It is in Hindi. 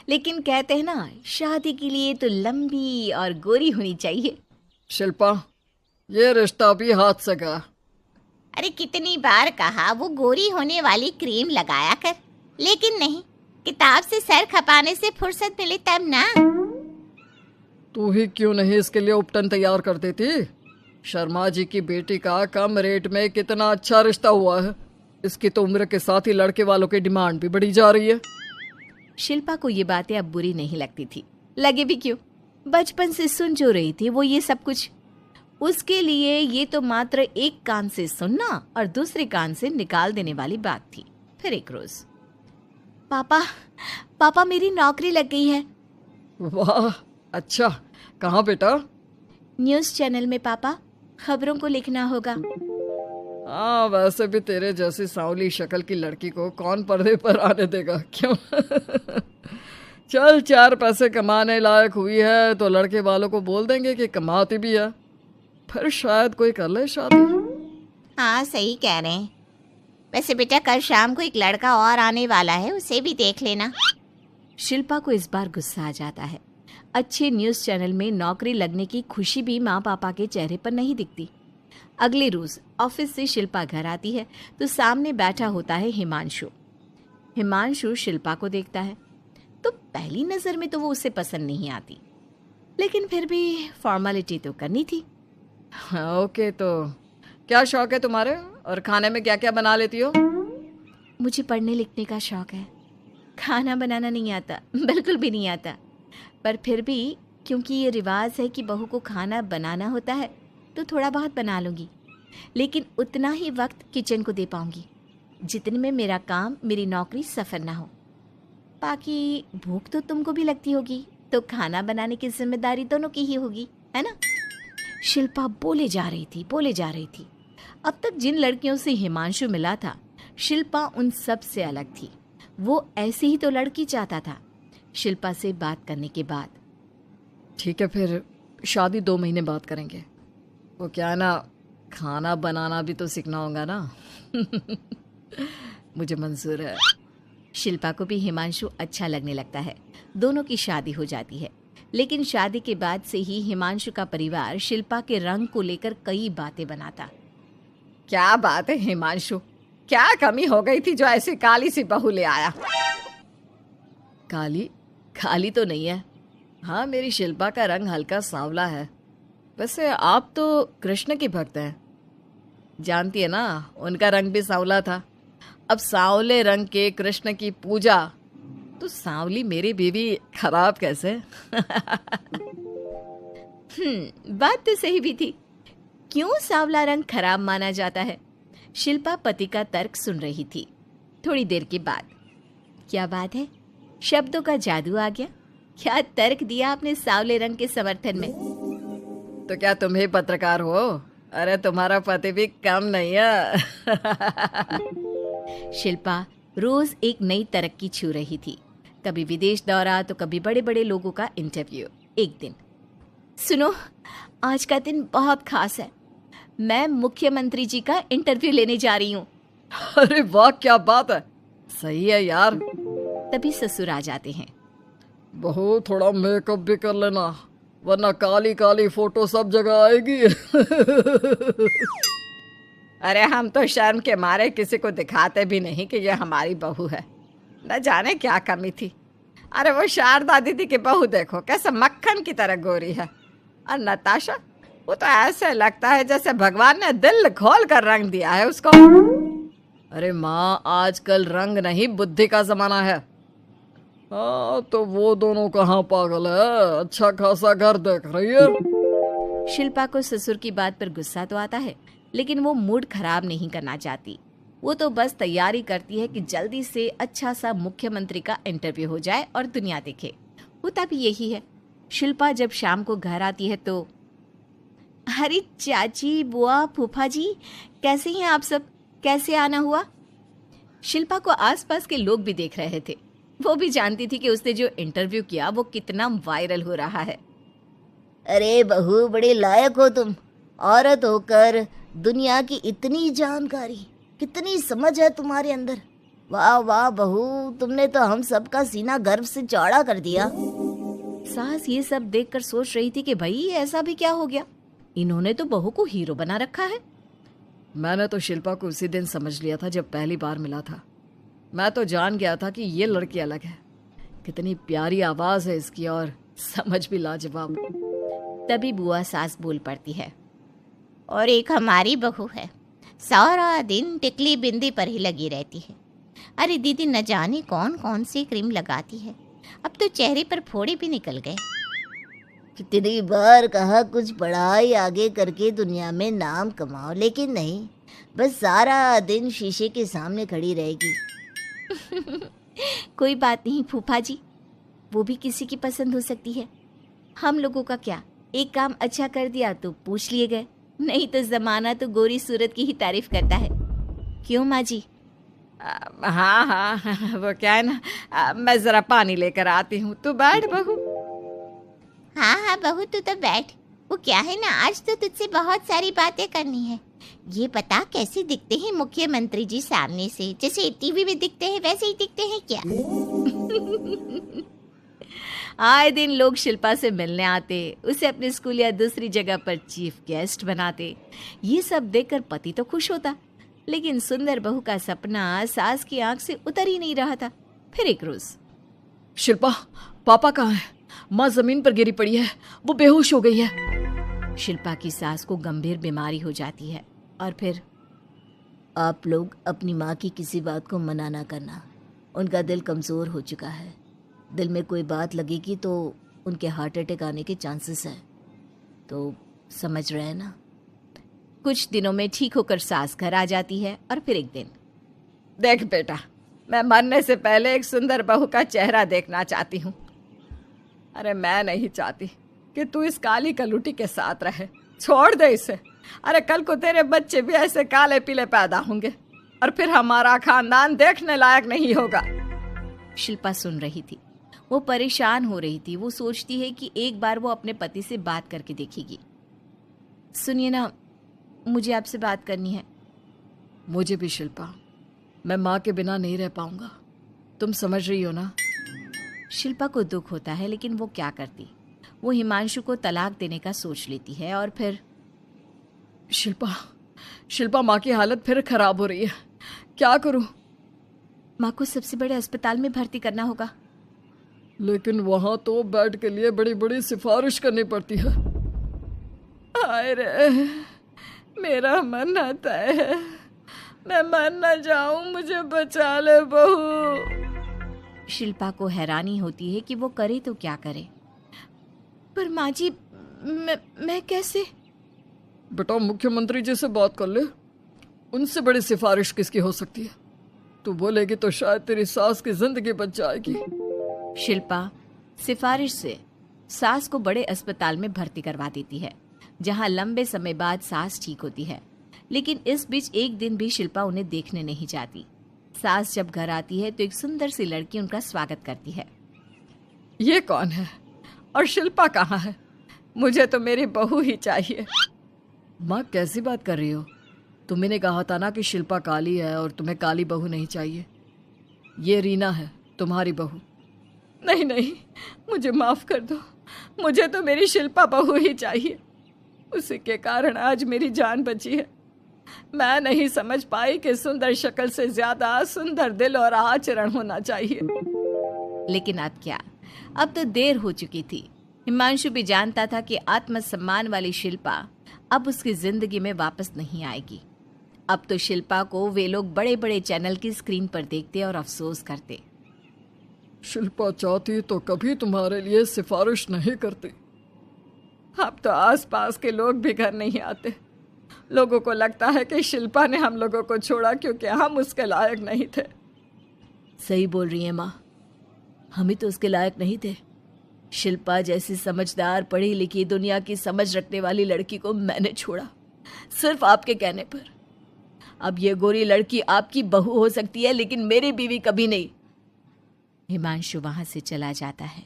लेकिन कहते हैं ना, शादी के लिए तो लंबी और गोरी होनी चाहिए। शिल्पा, ये रिश्ता भी हाथ से गया। अरे कितनी बार कहा वो गोरी होने वाली क्रीम लगाया कर, लेकिन नहीं, किताब से सर खपाने से फुर्सत मिले तब ना। तू ही क्यों नहीं इसके लिए उपटन तैयार कर देती? शर्मा जी की बेटी का कम रेट में कितना अच्छा रिश्ता हुआ है। इसकी तो उम्र के साथ ही लड़के वालों की डिमांड भी बढ़ी जा रही है। शिल्पा को ये बातें अब बुरी नहीं लगती थी। लगे भी क्यों, बचपन से सुन जो रही थी वो ये सब कुछ। उसके लिए ये तो मात्र एक कान से सुनना और दूसरे कान से निकाल देने वाली बात थी। फिर एक रोज, पापा पापा मेरी नौकरी लग गई है। वाह, अच्छा, कहाँ बेटा? न्यूज़ चैनल में पापा, खबरों को लिखना होगा। हाँ, वैसे भी तेरे जैसी सांवली शक्ल की लड़की को कौन पर्दे पर आने देगा, क्यों? चल, 4 पैसे कमाने लायक हुई है तो लड़के वालों को बोल देंगे कि कमाती भी है, फिर शायद कोई कर ले शादी। हाँ सही कह रहे हैं। वैसे बेटा कल शाम को एक लड़का और आने वाला है, उसे भी देख लेना। शिल्पा को इस बार गुस्सा आ जाता है। अच्छे न्यूज़ चैनल में नौकरी लगने की खुशी भी माँ पापा के चेहरे पर नहीं दिखती। अगले रोज ऑफिस से शिल्पा घर आती है तो सामने बैठा होता है हिमांशु। हिमांशु शिल्पा को देखता है तो पहली नज़र में तो वो उसे पसंद नहीं आती, लेकिन फिर भी फॉर्मेलिटी तो करनी थी। हाँ, ओके, तो क्या शौक है तुम्हारे और खाने में क्या क्या बना लेती हो? मुझे पढ़ने लिखने का शौक है, खाना बनाना नहीं आता, बिल्कुल भी नहीं आता। पर फिर भी क्योंकि ये रिवाज है कि बहू को खाना बनाना होता है तो थोड़ा बहुत बना लूँगी, लेकिन उतना ही वक्त किचन को दे पाऊँगी जितने में मेरा काम, मेरी नौकरी सफ़र ना हो। बाकी भूख तो तुमको भी लगती होगी, तो खाना बनाने की जिम्मेदारी दोनों की ही होगी, है ना? शिल्पा बोले जा रही थी। अब तक जिन लड़कियों से हिमांशु मिला था, शिल्पा उन सब से अलग थी। वो ऐसी ही तो लड़की चाहता था। शिल्पा से बात करने के बाद, ठीक है, फिर शादी 2 महीने बाद करेंगे। वो क्या है ना, खाना बनाना भी तो सीखना होगा ना। मुझे मंजूर है। शिल्पा को भी हिमांशु अच्छा लगने लगता है। दोनों की शादी हो जाती है, लेकिन शादी के बाद से ही हिमांशु का परिवार शिल्पा के रंग को लेकर कई बातें बनाता। क्या बात है हिमांशु, क्या कमी हो गई थी जो ऐसी काली सी बहू ले आया? काली तो नहीं है। हाँ, मेरी शिल्पा का रंग हल्का सांवला है। वैसे आप तो कृष्ण की भक्त हैं, जानती है ना, उनका रंग भी सांवला था। अब सांवले रंग के कृष्ण की पूजा, तो सांवली मेरी बीवी खराब कैसे? बात तो सही भी थी। क्यों सांवला रंग खराब माना जाता है? शिल्पा पति का तर्क सुन रही थी। थोड़ी देर के बाद, क्या बात है, शब्दों का जादू आ गया। क्या तर्क दिया आपने सांवले रंग के समर्थन में? तो क्या तुम ही पत्रकार हो? अरे तुम्हारा पति भी कम नहीं है। शिल्पा रोज एक नई तरक्की छू रही थी। कभी विदेश दौरा तो कभी बड़े बड़े लोगों का इंटरव्यू। एक दिन, सुनो, आज का दिन बहुत खास है, मैं मुख्यमंत्री जी का इंटरव्यू लेने जा रही हूँ। अरे वाह, क्या बात है, सही है यार। तभी ससुर आ जाते हैं। बहू, थोड़ा मेकअप भी कर लेना, वरना काली काली फोटो सब जगह आएगी। अरे हम तो शर्म के मारे किसी को दिखाते भी नहीं कि ये हमारी बहू है। न जाने क्या कमी थी। अरे वो शारदा दीदी की बहू देखो, कैसे मक्खन की तरह गोरी है। और नताशा, वो तो ऐसे लगता है जैसे भगवान ने दिल खोल कर रंग दिया है उसको। अरे माँ, आजकल रंग नहीं बुद्धि का जमाना है। हाँ, तो वो दोनों कहाँ पागल है, अच्छा खासा घर देख रही है। शिल्पा को ससुर की बात पर गुस्सा तो आता है, लेकिन वो मूड खराब नहीं करना चाहती। वो तो बस तैयारी करती है कि जल्दी से अच्छा सा मुख्यमंत्री का इंटरव्यू हो जाए और दुनिया देखे। होता भी यही है। शिल्पा जब शाम को घर आती है तो, अरे चाची, बुआ, फूफा जी, कैसे हैं आप सब? कैसे आना हुआ? शिल्पा को आसपास के लोग भी देख रहे थे। वो भी जानती थी कि उसने जो इंटरव्यू किया वो कितना वायरल हो रहा है। अरे बहू, बड़े लायक हो तुम। औरत होकर दुनिया की इतनी जानकारी, कितनी समझ है तुम्हारे अंदर। वाह वाह बहू, तुमने तो हम सबका सीना गर्व से चौड़ा कर दिया। सास ये सब देखकर सोच रही थी कि भाई ऐसा भी क्या हो गया, इन्होंने तो बहू को हीरो बना रखा है। मैंने तो शिल्पा को उसी दिन समझ लिया था जब पहली बार मिला था। मैं तो जान गया था कि ये लड़की अलग है। कितनी प्यारी आवाज है इसकी और समझ भी लाजवाब। तभी बुआ सास बोल पड़ती है, और एक हमारी बहू है, सारा दिन टिकली बिंदी पर ही लगी रहती है। अरे दीदी, न जाने कौन कौन सी क्रीम लगाती है, अब तो चेहरे पर फोड़े भी निकल गए। कितनी बार कहा कुछ पढ़ाई आगे करके दुनिया में नाम कमाओ, लेकिन नहीं, बस सारा दिन शीशे के सामने खड़ी रहेगी। कोई बात नहीं फूफा जी, वो भी किसी की पसंद हो सकती है। हम लोगों का क्या, एक काम अच्छा कर दिया तो पूछ लिए गए, नहीं तो जमाना तो गोरी सूरत की ही तारीफ करता है। क्यों माँ जी? हाँ हाँ, वो क्या है ना, मैं जरा पानी लेकर आती हूँ, तू बैठ बहू। हाँ हाँ बहू, तू तो बैठ। वो क्या है ना, आज तो तुझसे बहुत सारी बातें करनी है। ये बता, कैसे दिखते हैं मुख्यमंत्री जी सामने से? जैसे टीवी में दिखते हैं वैसे ही दिखते हैं क्या? आए दिन लोग शिल्पा से मिलने आते, उसे अपने स्कूल या दूसरी जगह पर चीफ गेस्ट बनाते। ये सब देखकर पति तो खुश होता, लेकिन सुंदर बहू का सपना सास की आंख से उतर ही नहीं रहा था। फिर एक रोज, शिल्पा, पापा कहाँ है? माँ जमीन पर गिरी पड़ी है, वो बेहोश हो गई है। शिल्पा की सास को गंभीर बीमारी हो जाती है और फिर आप लोग अपनी माँ की किसी बात को मना ना करना, उनका दिल कमज़ोर हो चुका है। दिल में कोई बात लगेगी तो उनके हार्ट अटैक आने के चांसेस हैं, तो समझ रहे हैं ना। कुछ दिनों में ठीक होकर सास घर आ जाती है और फिर एक दिन, देख बेटा, मैं मरने से पहले एक सुंदर बहू का चेहरा देखना चाहती हूँ। अरे मैं नहीं चाहती कि तू इस काली कलूटी के साथ रहे, छोड़ दे इसे। अरे कल को तेरे बच्चे भी ऐसे काले पीले पैदा होंगे और फिर हमारा खानदान देखने लायक नहीं होगा। शिल्पा सुन रही थी, वो परेशान हो रही थी। वो सोचती है कि एक बार वो अपने पति से बात करके देखेगी। सुनिए ना, मुझे आपसे बात करनी है। मुझे भी शिल्पा, मैं माँ के बिना नहीं रह पाऊंगा, तुम समझ रही हो ना। शिल्पा को दुख होता है, लेकिन वो क्या करती। वो हिमांशु को तलाक देने का सोच लेती है और फिर शिल्पा, माँ की हालत फिर खराब हो रही है, क्या करूं? माँ को सबसे बड़े अस्पताल में भर्ती करना होगा। लेकिन वहां तो बेड के लिए बड़ी बड़ी सिफारिश करनी पड़ती है। हाय रे, मेरा मन आता है, मैं मर न जाऊं, मुझे बचा ले बहू। शिल्पा को हैरानी होती है कि वो करे तो क्या करे। पर माँ जी, मैं कैसे? बेटा, मुख्यमंत्री जी से बात कर ले, उनसे बड़ी सिफारिश किसकी हो सकती है? तू बोलेगी तो शायद तेरी सास की जिंदगी बच जाएगी। शिल्पा सिफारिश से सास को बड़े अस्पताल में भर्ती करवा देती है, जहां लंबे समय बाद सास ठीक होती है। लेकिन इस बीच एक दिन भी शिल्पा उन्हें देखने नहीं जाती। सास जब घर आती है तो एक सुंदर सी लड़की उनका स्वागत करती है। ये कौन है और शिल्पा कहाँ है? मुझे तो मेरी बहू ही चाहिए। माँ, कैसी बात कर रही हो? तुमने कहा था ना कि शिल्पा काली है और तुम्हें काली बहू नहीं चाहिए। ये रीना है, तुम्हारी बहू। नहीं नहीं, मुझे माफ कर दो, मुझे तो मेरी शिल्पा बहू ही चाहिए। उसी के कारण आज मेरी जान बची है। मैं नहीं समझ पाई कि सुंदर शक्ल से ज्यादा सुंदर दिल और आचरण होना चाहिए। लेकिन अब क्या, अब तो देर हो चुकी थी। हिमांशु भी जानता था कि आत्मसम्मान वाली शिल्पा अब उसकी जिंदगी में वापस नहीं आएगी। अब तो शिल्पा को वे लोग बड़े बड़े चैनल की स्क्रीन पर देखते और अफसोस करते। शिल्पा चाहती तो कभी तुम्हारे लिए सिफारिश नहीं करती। अब तो आसपास के लोग भी घर नहीं आते। लोगों को लगता है कि शिल्पा ने हम लोगों को छोड़ा क्योंकि हम उसके लायक नहीं थे। सही बोल रही है माँ, हम ही तो उसके लायक नहीं थे। शिल्पा जैसी समझदार, पढ़ी लिखी, दुनिया की समझ रखने वाली लड़की को मैंने छोड़ा, सिर्फ आपके कहने पर। अब ये गोरी लड़की आपकी बहू हो सकती है, लेकिन मेरी बीवी कभी नहीं। हिमांशु वहां से चला जाता है।